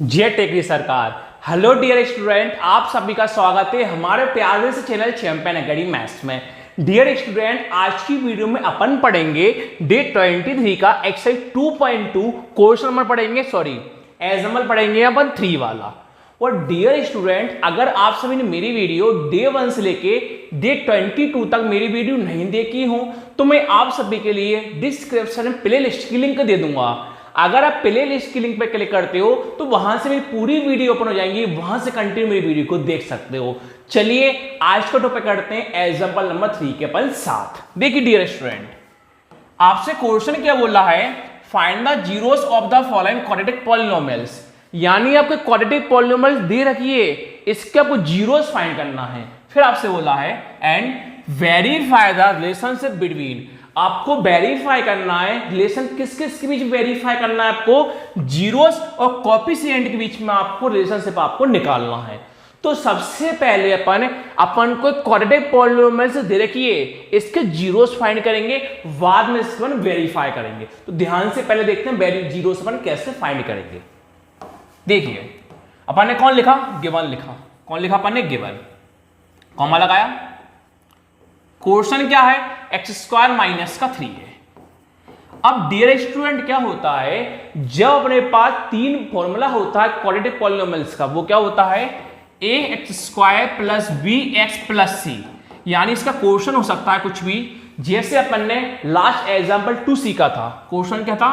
जय टेकरी सरकार। Hello dear student, आप सभी का स्वागत है हमारे प्यारे से चैनल चैंपियन अकेडमी मैथ्स में। डियर स्टूडेंट, आज की वीडियो में अपन पढ़ेंगे डे 23 का एक्सरसाइज 2.2 क्वेश्चन नंबर पढ़ेंगे, एग्जाम्पल पढ़ेंगे अपन 3 वाला। और डियर स्टूडेंट, अगर आप सभी ने मेरी वीडियो डे 1 से लेके डे 22 तक मेरी वीडियो नहीं देखी हो तो मैं आप सभी के लिए डिस्क्रिप्शन में प्ले लिस्ट की लिंक दे दूंगा। अगर आप प्ले लिस्ट की लिंक पर क्लिक करते हो तो वहां से मेरी पूरी वीडियो ओपन हो जाएंगी, वहां से कंटिन्यू मेरी वीडियो को देख सकते हो। चलिए आज का टॉपिक करते हैं एग्जांपल नंबर 3 के अपन साथ। देखिए डियर स्टूडेंट, आपसे क्वेश्चन क्या बोला है, find the zeros of the following quadratic polynomials. यानी आपको क्वाड्रेटिक पॉलिनोमियल्स दे रखी है, इसके आपको जीरोस फाइंड करना है। फिर आपसे बोला है and verify the relationship between, आपको वेरीफाई करना है रिलेशन किस किस के बीच वेरीफाई करना है, आपको जीरोस और कोएफिशिएंट के बीच में आपको रिलेशनशिप आपको निकालना है। तो सबसे पहले अपन को क्वाड्रेटिक पॉलिनोमियल से दे रखी है, इसके जीरोस फाइंड करेंगे, बाद में इसको वेरीफाई करेंगे। तो ध्यान से पहले देखते हैं जीरोस अपन कैसे फाइंड करेंगे। देखिए अपन ने कौन लिखा, गिवन लिखा। कौन लिखा अपन ने, गिवन, कॉमा लगाया। क्वेश्चन क्या है, एक्स स्क्वायर माइनस का 3 है। अब डियर स्टूडेंट क्या होता है, जब अपने पास 3 फॉर्मूला होता है क्वाड्रेटिक पॉलिनोमियल्स का, वो क्या होता है, a x square plus b x plus c. यानी इसका क्वेश्चन हो सकता है कुछ भी, जैसे अपन ने लास्ट एग्जांपल 2 सीखा था। क्वेश्चन क्या था,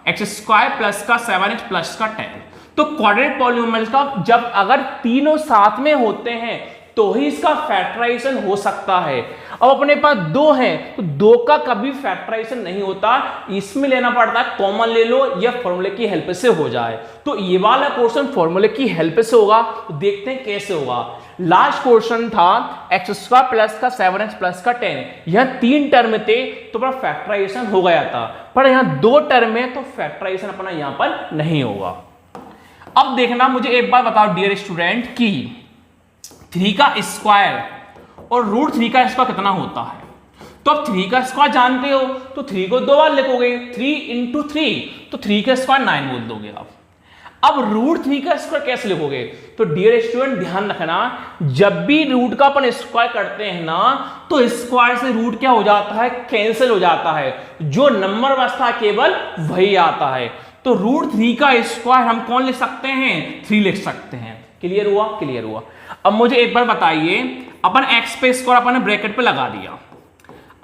एक्स स्क्वायर प्लस का 7x प्लस का 10। तो क्वाड्रेटिक पॉलिनोमियल्स का जब अगर तीनों साथ में होते हैं तो ही इसका फैक्टराइजेशन हो सकता है। अब अपने पास 2 हैं तो 2 का कभी फैक्टराइजेशन नहीं होता, इसमें लेना पड़ता है कॉमन ले लो या फॉर्मूले की हेल्प से हो जाए। तो ये वाला क्वेश्चन फॉर्मूले की हेल्प से होगा, तो देखते हैं कैसे होगा। लास्ट क्वेश्चन था एक्स स्क्वायर प्लस का 7x प्लस का 10, यहां 3 टर्म थे तो अपना फैक्टराइजेशन हो गया था, पर यहां 2 टर्म है तो फैक्टराइजेशन अपना यहां पर नहीं होगा। अब देखना, मुझे एक बार बताओ डियर स्टूडेंट कि 3 का स्क्वायर और रूट 3 का स्क्वायर कितना होता है। तो अब 3 का स्क्वायर जानते हो तो 3 को 2 बार लिखोगे, 3 इंटू 3, तो 3 का स्क्वायर 9 बोल दोगे आप। अब रूट 3 का स्क्वायर कैसे लिखोगे, तो डियर स्टूडेंट ध्यान रखना, जब भी रूट का अपन स्क्वायर करते हैं ना तो स्क्वायर से रूट क्या हो जाता है, कैंसिल हो जाता है, जो नंबर बचता है केवल वही आता है। तो रूट 3 का स्क्वायर हम कौन लिख सकते हैं, 3 लिख सकते हैं। क्लियर हुआ, क्लियर हुआ। अब मुझे एक बार बताइए, अपन x पे स्क्वायर अपन ने ब्रैकेट पे लगा दिया।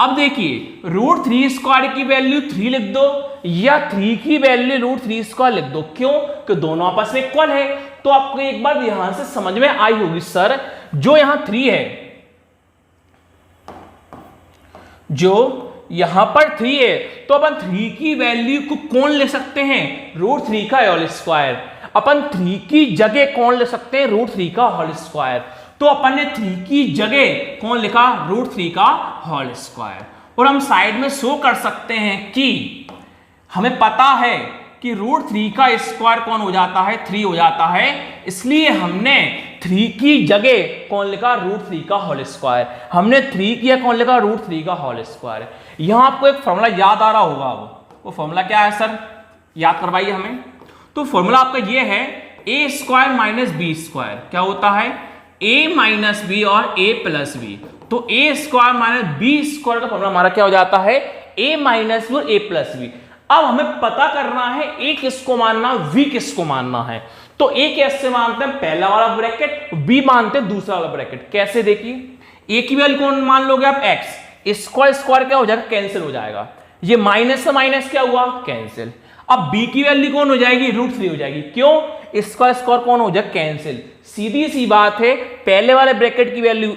अब देखिए रूट 3 स्क्वायर की वैल्यू 3 लिख दो या 3 की वैल्यू रूट 3 स्क्वायर लिख दो, क्यों कि दोनों आपस में इक्वल है। तो आपको एक बार यहां से समझ में आई होगी, सर जो यहां 3 है, जो यहां पर 3 है तो अपन 3 की वैल्यू को कौन ले सकते हैं, रूट 3 का होल स्क्वायर। अपन 3 की जगह कौन ले सकते हैं, रूट 3 का होल स्क्वायर। तो अपन ने 3 की जगह कौन लिखा, रूट 3 का होल स्क्वायर। और हम साइड में शो कर सकते हैं कि हमें पता है कि रूट 3 का स्क्वायर कौन हो जाता है, 3 हो जाता है, इसलिए हमने 3 की जगह कौन लिखा, रूट 3 का होल स्क्वायर। हमने 3 किया, कौन लिखा, रूट 3 का होल स्क्वायर। यहां आपको एक फॉर्मूला याद आ रहा होगा, वो फॉर्मूला क्या है सर, याद करवाइए हमें। तो फॉर्मूला आपका ये है, ए स्क्वायर माइनस बी स्क्वायर क्या होता है, ए माइनस बी और ए प्लस बी। तो ए स्क्वायर माइनस बी स्क्वायर का फॉर्मूला हमारा क्या हो जाता है, ए माइनस बी और ए प्लस बी। अब हमें पता करना है ए किसको मानना, वी किसको मानना है। तो ए कैसे मानते हैं, पहला वाला ब्रैकेट, बी मानते हैं दूसरा वाला ब्रैकेट। कैसे, देखिए ए की वैल्यू कौन मान लोगे आप, एक्स, स्क्वायर स्क्वायर क्या हो जाएगा, कैंसिल हो जाएगा। ये माइनस से माइनस क्या हुआ, कैंसिल। अब b की वैल्यू कौन हो जाएगी, रूट 3 हो जाएगी, क्यों, स्क्वायर स्क्वायर कौन हो जाएगा, कैंसिल। सीधी सी बात है, पहले वाले ब्रैकेट की वैल्यू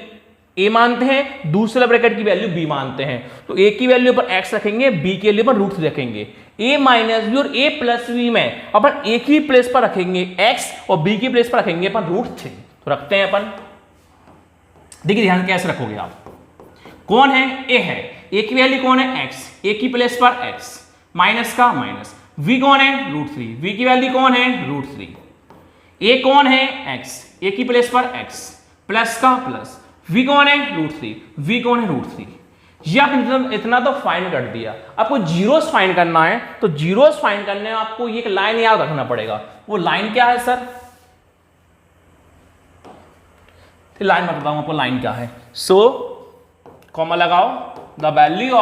a मानते हैं, दूसरे ब्रैकेट की वैल्यू b मानते हैं। तो a की वैल्यू पर x रखेंगे, b की वैल्यू पर रूट 3 रखेंगे। a माइनस बी और a प्लस बी में अपन a की प्लेस पर रखेंगे x और b की प्लेस पर रखेंगे अपन रूट 3। तो रखते हैं अपन, देखिए ध्यान कैसे रखोगे आप, कौन है, a है, a की वैल्यू कौन है, x, a की प्लेस पर x, माइनस का माइनस, v कौन है, रूट 3, v की वैल्यू कौन है, रूट 3, a कौन है, x, a की प्लेस पर x, प्लस का प्लस, v कौन है, रूट 3, v कौन है, रूट 3। ये आपने इतना तो फाइंड कर दिया। आपको जीरोस फाइंड करना है, तो जीरोस फाइंड करने में आपको ये एक लाइन याद रखना पड़ेगा। वो लाइन क्या है सर? लाइन बताता हूं आपको लाइन क्या है। सो कॉमा लगाओ, द वैल्यू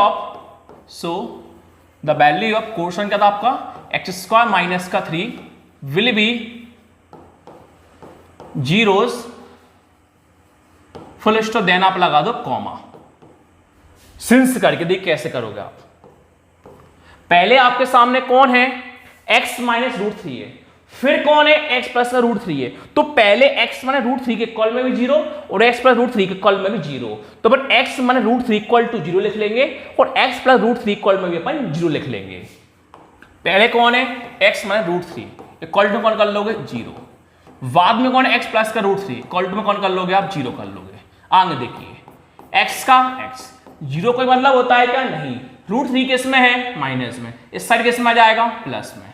ऑफ क्वेश्चन क्या था आपका, एक्स स्क्वायर माइनस का 3 will be zeros full stop, then आप लगा दो कॉमा। सिंस करके देख कैसे करोगे आप। पहले आपके सामने कौन है, x माइनस रूट थ्री है, फिर कौन है, x प्लस का रूट थ्री है। तो पहले x माइनस रूट थ्री के कॉल में भी जीरो और x प्लस रूट थ्री के कॉल में भी जीरो, तो अपन x minus root three equal to zero लिख लेंगे और x प्लस रूट थ्री कॉल में भी अपन जीरो लिख लेंगे। पहले कौन है, x minus root three equal to कौन कर लोगे, जीरो। बाद में कौन है, x प्लस का रूट थ्री इक्वल टू में कौन कर लोगे आप, जीरो कर लोगे। आगे देखिए x का x, जीरो कोई मतलब होता है क्या, नहीं। रूट थ्री किस में है, माइनस में, इस साइड किस में आ जाएगा, प्लस में।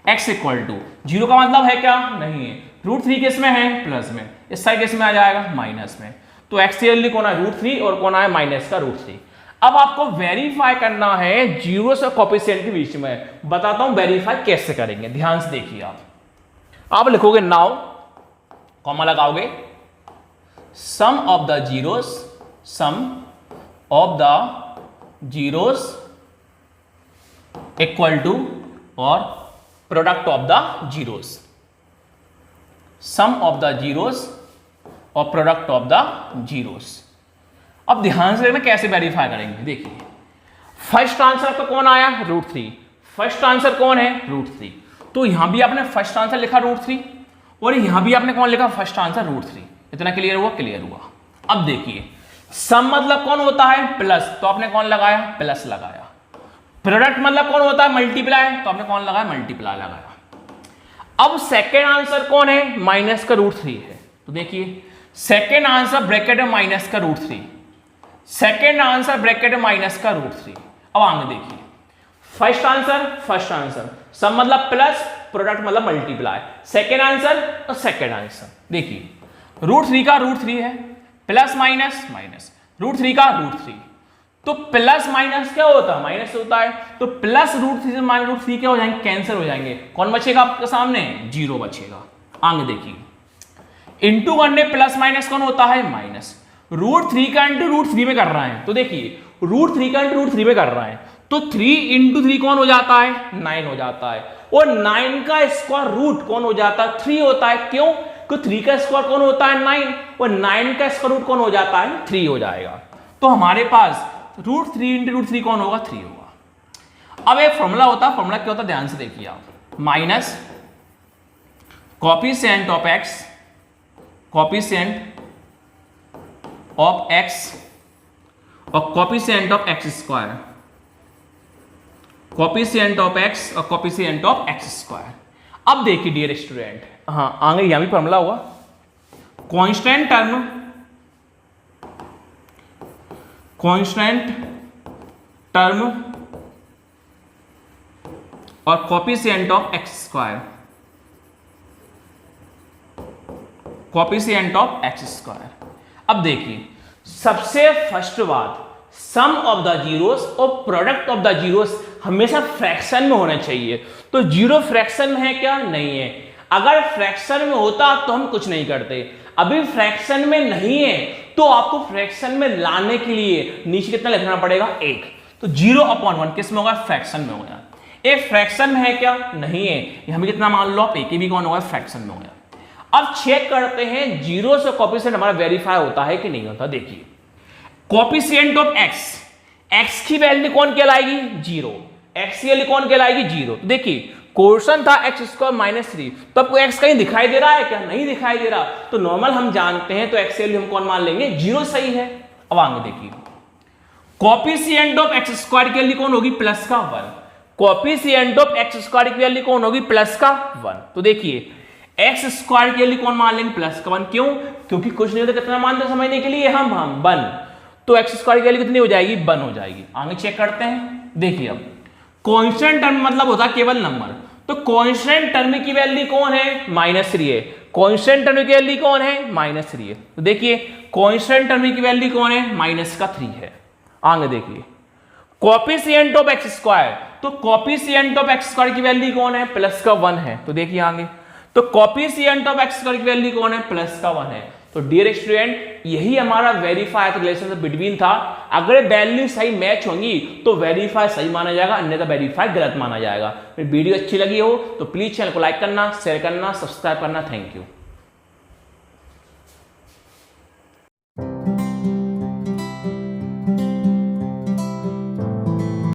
x इक्वल टू जीरो का मतलब है क्या, नहीं है। रूट थ्री किस में है, प्लस में, इस साइड किस में आ जाएगा, माइनस में। तो x की कौन है, रूट थ्री, और कौन है, माइनस का रूट थ्री। अब आपको वेरीफाई करना है जीरो से कोएफिशिएंट के बीच में। बताता हूं वेरीफाई कैसे करेंगे, ध्यान से देखिए। आप लिखोगे नाउ, कॉमा लगाओगे, sum of the zeros equal to और product of the zeros, sum of the zeros और प्रोडक्ट ऑफ द जीरोस। अब ध्यान से देखना कैसे वेरीफाई करेंगे। देखिए फर्स्ट आंसर आपका कौन आया, रूट थ्री। फर्स्ट आंसर कौन है, रूट थ्री। तो यहां भी आपने फर्स्ट आंसर लिखा रूट थ्री, और यहां भी आपने कौन लिखा, फर्स्ट आंसर रूट थ्री। इतना क्लियर हुआ, क्लियर हुआ। अब देखिए सम मतलब कौन होता है, प्लस, तो आपने कौन लगाया, प्लस लगाया। प्रोडक्ट मतलब कौन होता है, मल्टीप्लाई, तो आपने कौन लगाया, मल्टीप्लाई लगाया। अब सेकेंड आंसर कौन है, माइनस का रूट थ्री है। तो देखिए सेकेंड आंसर ब्रैकेट में माइनस का root three, second answer bracket में माइनस का रूट थ्री। अब आगे देखिए फर्स्ट आंसर, सम मतलब प्लस, प्रोडक्ट मतलब मल्टीप्लाई, सेकेंड आंसर और सेकेंड आंसर। देखिए रूट थ्री का रूट थ्री है, plus minus minus, root three का रूट थ्री। तो प्लस माइनस क्या होता है, माइनस होता है। तो प्लस रूट थ्री से माइनस रूट थ्री क्या हो जाएंगे, कैंसिल हो जाएंगे। कौन बचेगा आपके सामने, जीरो बचेगा। आगे देखिए इंटू करने प्लस माइनस कौन होता है, माइनस। रूट थ्री का इंटू रूट थ्री में कर रहा है, तो देखिए रूट थ्री का इंटू रूट थ्री में कर रहा है, तो थ्री इंटू थ्री कौन हो जाता है, नाइन हो जाता है। और नाइन का स्क्वायर रूट कौन हो जाता है, थ्री होता है। क्यों, क्योंकि थ्री का स्क्वायर कौन होता है, नाइन, और नाइन का स्क्वायर रूट कौन हो जाता है, थ्री हो जाएगा। तो हमारे पास root three into root three कौन होगा, थ्री होगा। अब एक फॉर्मूला होता है, फॉर्मूला क्या होता है, ध्यान से देखिए आप, minus coefficient of x, coefficient of x और coefficient of x square, coefficient of x और कोएफिशिएंट ऑफ एक्स स्क्वायर। अब देखिए डियर स्टूडेंट, हाँ आगे यहां भी फॉर्मूला होगा, कांस्टेंट टर्म और coefficient of x square, coefficient of x square. अब देखिए सबसे फर्स्ट बात, सम ऑफ द जीरोस और प्रोडक्ट ऑफ द जीरोस हमेशा फ्रैक्शन में होना चाहिए। तो जीरो फ्रैक्शन में है क्या, नहीं है। अगर फ्रैक्शन में होता तो हम कुछ नहीं करते, अभी फ्रैक्शन में नहीं है, तो आपको फ्रैक्शन में लाने के लिए नीचे कितना लिखना पड़ेगा, एक। तो 0/1 किस में होगा, फ्रैक्शन में होगा। एक फ्रैक्शन में है क्या, नहीं है। हमें कितना मान लो आप, एक ही भी कौन होगा, फ्रैक्शन में होगा। अब चेक करते हैं जीरो से कोएफिशिएंट हमारा वेरीफाई होता है कि नहीं होता। देखिए कोएफिशिएंट ऑफ एक्स, एक्स की वैल्यू कौन कहलाएगी, जीरो। एक्स की वैल्यू कौन कहलाएगी, जीरो। तो देखिए क्वेश्चन था एक्स स्क्वायर माइनस थ्री, तो आपको एक्स कहीं दिखाई दे रहा है क्या, नहीं दिखाई दे रहा। तो नॉर्मल हम जानते हैं, तो एक्स की वैल्यू हम कौन मान लेंगे, जीरो सही है। अब आगे देखिए कोएफिशिएंट ऑफ एक्स स्क्वायर की वैल्यू कौन होगी, प्लस का 1। कोएफिशिएंट ऑफ एक्स स्क्वायर की वैल्यू कौन होगी, प्लस का 1। तो देखिए एक्स स्क्वायर की वैल्यू कौन मान लेंगे, प्लस का 1। क्यों, क्योंकि कुछ नहीं होता, कितना मानते समझने के लिए हम 1। तो एक्स स्क्वायर की वैल्यू कितनी हो जाएगी, 1 हो जाएगी। आगे चेक करते हैं। देखिए अब कांस्टेंट टर्म मतलब होता है केवल नंबर, तो कांस्टेंट टर्म की वैल्यू कौन है, -3 है। कांस्टेंट टर्म की वैल्यू कौन है, -3 है। तो देखिए कांस्टेंट टर्म की वैल्यू कौन है, -3 है। आगे देखिए कोफिशिएंट ऑफ एक्स स्क्वायर, तो कोफिशिएंट ऑफ एक्स स्क्वायर की वैल्यू कौन है, प्लस का 1 है। तो देखिए आगे, तो कोफिशिएंट ऑफ एक्स स्क्वायर की वैल्यू कौन है, प्लस का 1 है। तो डियर स्टूडेंट यही हमारा वेरीफाइड रिलेशनशिप बिटवीन था। अगर वैल्यू सही मैच होंगी तो वेरीफाई सही माना जाएगा, अन्यथा वेरीफाई गलत माना जाएगा। वीडियो अच्छी लगी हो तो प्लीज चैनल को लाइक करना, शेयर करना, सब्सक्राइब करना। Thank you.